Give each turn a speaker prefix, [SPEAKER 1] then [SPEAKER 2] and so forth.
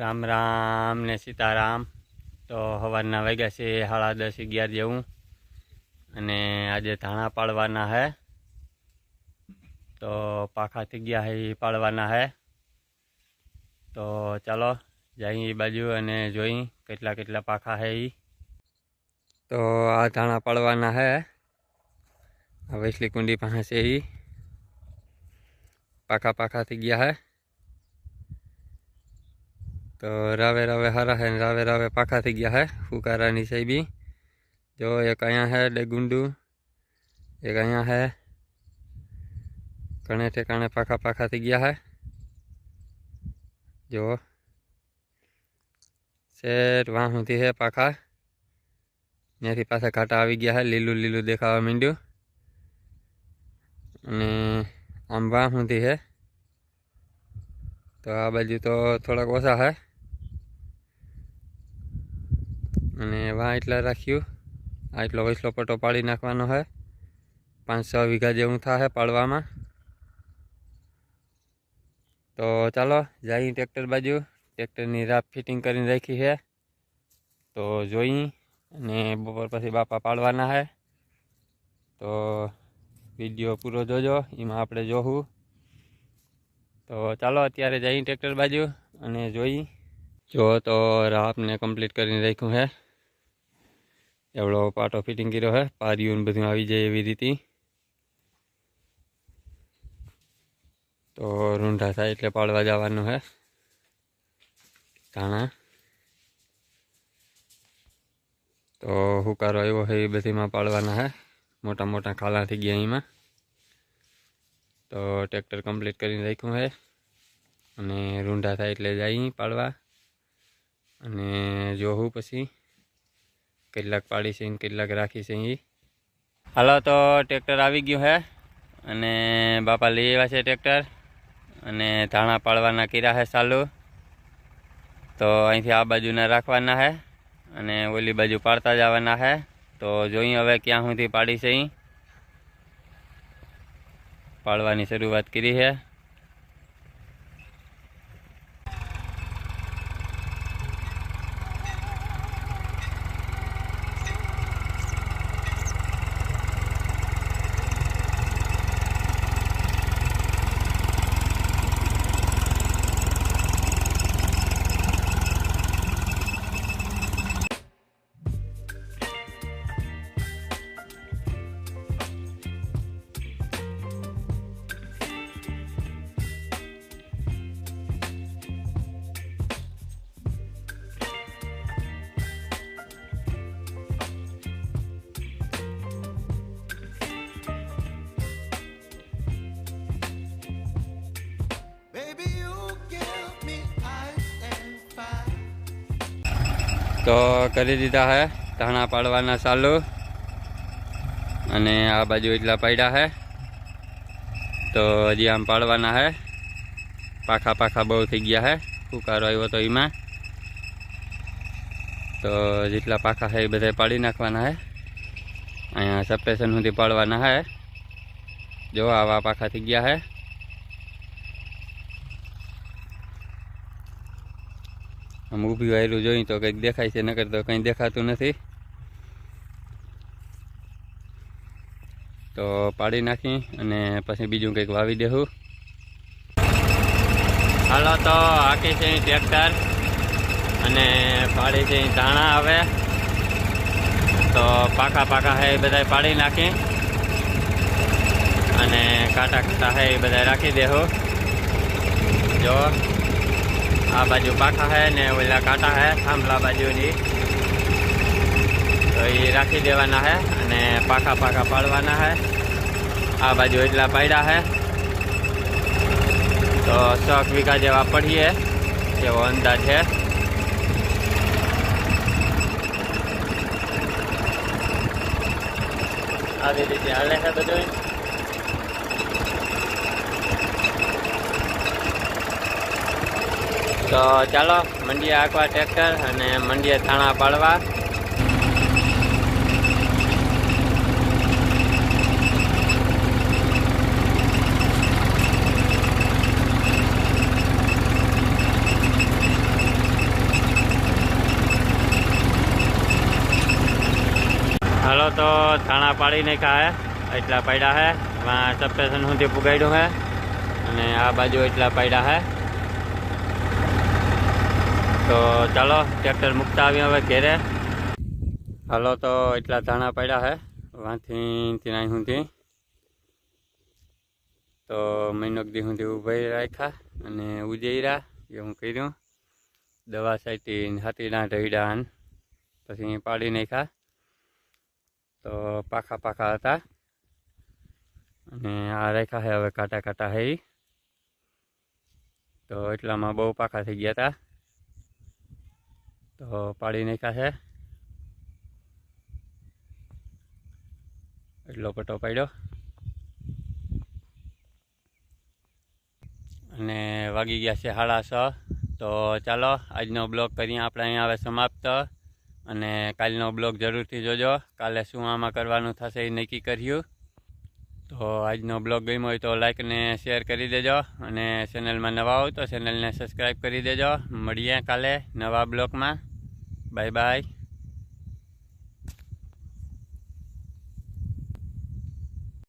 [SPEAKER 1] राम राम ने सीताराम। तो सवारना वाग्या से 10:30-11 जेवू अने आज धाणा पाड़वाना है। तो पाखा थी गया है पाड़वाना है। तो चलो जाई बाजू अने जोई केटला केटला पाखा है। तो आ धाणा पाड़वाना है। वैसली कुंडी पास से ही पाखा पाखा थी गया है। तो रावे रावे हरा है, रावे रावे पाखा थी गया है। फुकारा नीचे भी जो एक अँ है डेगुंडू, एक अँ है घने ठेकाणे पाखा पाखा थी गया है। जो सेठ वहाँ होती है पाखा ने पासा घाटा आ गया है। लीलू लीलू देखावा मींड्यू अने आम वहाँ होती है। तो आ बाजू तो थोड़ा ओछा है अने वहाँ एटला राख्यू। आटलो वैसलो पट्टो पाड़ी नाखवानो है। 5-6 वीघा जेवू था है पाड़वामां। तो चलो जाई ट्रेक्टर बाजू। ट्रेक्टर नी राप फिटिंग करीने राखी है। तो जोई अने बपोर पछी बापा पाड़वाना है। तो विडियो पूरो जोजो, एमां आपणे जोहू। तो चलो अत्यारे जाई ट्रेक्टर बाजू अने जोई। जो तो राप ने कम्प्लीट करीने राख्युं है। एवढो पाटो फिटिंग कर्यो है। पारियों ने बधुं आवी जाय एवी रीति। तो रूंढा थाय एटले पाड़वा जवानुं है धाणा। तो हुकारो एवो है, बधी में पाड़वाना है। मोटा मोटा खाला थी गया एमां। तो ट्रेक्टर कम्प्लीट करीने राख्युं है अने रूंढा थाय एटले जाई पाड़वा अने जोहू पछी કેટલાક પાડી છે ને કેટલાક રાખી છે। હાલો તો ટ્રેક્ટર આવી ગયું है અને બાપા લઈ આવ્યા છે ટ્રેક્ટર અને ધાણા પાડવાના કર્યા છે ચાલુ। તો અહીંથી આ બાજુના રાખવાના है અને ઓલી બાજુ પાડતા જવાના है। તો જોઈએ હવે ક્યાં સુધી પાડી છે। પાડવાની શરૂઆત કરી છે। तो करी दीधा है धाणा पाड़वाना चालू अने आ बाजू एटला पाड्या है। तो हजी आम पाड़वाना है। पाखा पाखा बहुत थी गया है। फुकारो आव्यो तो एमां तो जेटला पाखा है बधाय पाड़ी नाखवाना है। अहींया सप्रेशन सुधी पाड़वाना है। जो आवा पाखा थी गया है। आम ऊभी वायरू जोई तो कंईक देखाय छे, नकर तो कंई देखातुं नथी। तो पाड़ी नाखी अने पछी बीजुं कंईक वावी देहूं। हालो तो हाकी छे ट्रेक्टर अने पाड़ी छे धाणा। हवे तो पाखा पाखा है बधाय पाड़ी नाखी अने काटा काटा है बधाय राखी देहूं। जो आ बाजू पाखा है ने ओला काटा है थांभला बाजूनी। तो ये राखी देवाना है अने पाखा पाखा पाड़वाना है। आ बाजू एटला पाड्या है। तो 100 वीघा जेवा पड़ीए एवो अंदाज है। આવી રીતે હાલે છે બધું। तो चलो मंडिए आंकवा ट्रेक्टर अने मंडिए धाणा पाड़वा। પાડી નાખ્યા હે, એટલા પડ્યા હે. વहाँ સબસ્ટેશન સુધી પુગાડ્યું હે અને આ બાજુ એટલા પડ્યા હે. તો ચાલો ટ્રેક્ટર મૂકતા આવીએ હવે ઘેરે. હાલો તો એટલા ધાણા પડ્યા હે વાંથી નાઈ સુધી. તો મહિનો દી સુધી ઉભાઈ રાખ્યા અને ઉજેરા એ હું કર્યું. દવા સાઈટી હાથીના ઢળ્યા પછી પાડી નાખ્યા. તો પાખા પાખા હતા અને આ રાખ્યા છે હવે કાંટા કાંટા હે. તો એટલામાં બહુ પાખા થઈ ગયા હતા તો પાડી નાખ્યા છે. એટલો પટ્ટો પાડ્યો અને વાગી ગયા છે 6:30. તો ચાલો આજનો બ્લોગ કરીએ આપણે અહીંયા હવે સમાપ્ત. અને કાલનો બ્લોગ જરૂરથી જોજો. કાલે શું આમાં કરવાનું થશે એ નક્કી કર્યું. તો આજનો બ્લોગ ગમ્યો હોય તો લાઈક ને શેર કરી દેજો અને ચેનલમાં નવા હોય તો ચેનલને સબસ્ક્રાઈબ કરી દેજો. મળીએ કાલે નવા બ્લોગમાં. Bye bye.